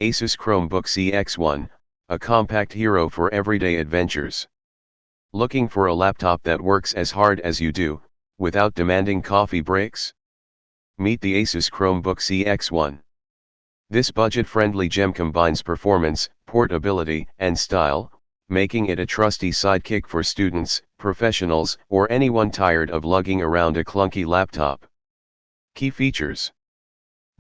ASUS Chromebook CX1, a compact hero for everyday adventures. Looking for a laptop that works as hard as you do, without demanding coffee breaks? Meet the ASUS Chromebook CX1. This budget-friendly gem combines performance, portability, and style, making it a trusty sidekick for students, professionals, or anyone tired of lugging around a clunky laptop. Key features.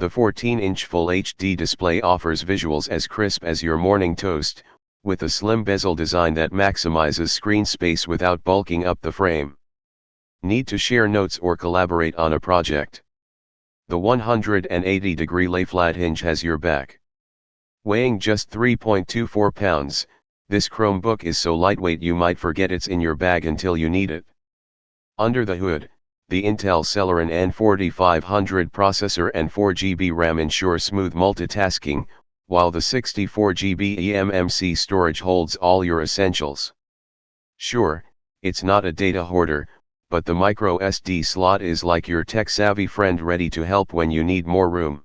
The 14-inch Full HD display offers visuals as crisp as your morning toast, with a slim bezel design that maximizes screen space without bulking up the frame. Need to share notes or collaborate on a project? The 180-degree lay-flat hinge has your back. Weighing just 3.24 pounds, this Chromebook is so lightweight you might forget it's in your bag until you need it. Under the hood, the Intel Celeron N4500 processor and 4GB RAM ensure smooth multitasking, while the 64GB eMMC storage holds all your essentials. Sure, it's not a data hoarder, but the micro SD slot is like your tech-savvy friend ready to help when you need more room.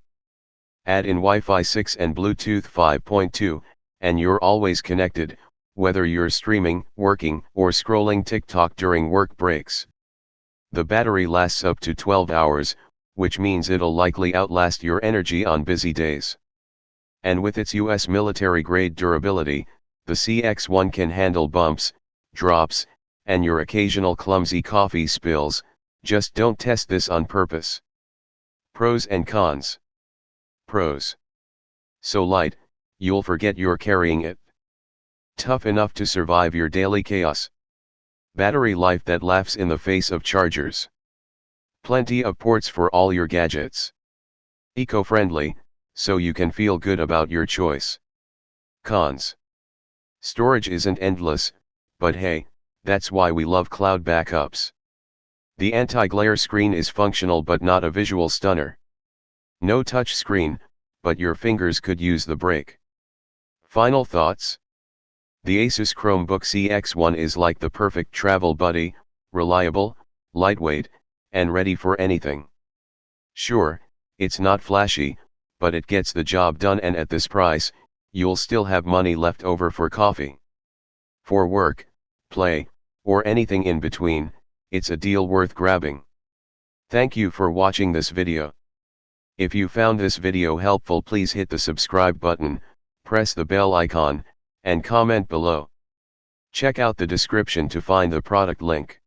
Add in Wi-Fi 6 and Bluetooth 5.2, and you're always connected, whether you're streaming, working, or scrolling TikTok during work breaks. The battery lasts up to 12 hours, which means it'll likely outlast your energy on busy days. And with its US military-grade durability, the CX1 can handle bumps, drops, and your occasional clumsy coffee spills. Just don't test this on purpose. Pros and cons. Pros. So light, you'll forget you're carrying it. Tough enough to survive your daily chaos. Battery life that laughs in the face of chargers. Plenty of ports for all your gadgets. Eco-friendly, so you can feel good about your choice. Cons. Storage isn't endless, but hey, that's why we love cloud backups. The anti-glare screen is functional but not a visual stunner. No touch screen, but your fingers could use the break. Final thoughts? The ASUS Chromebook CX1 is like the perfect travel buddy, reliable, lightweight, and ready for anything. Sure, it's not flashy, but it gets the job done, and at this price, you'll still have money left over for coffee. For work, play, or anything in between, it's a deal worth grabbing. Thank you for watching this video. If you found this video helpful, please hit the subscribe button, press the bell icon, and comment below. Check out the description to find the product link.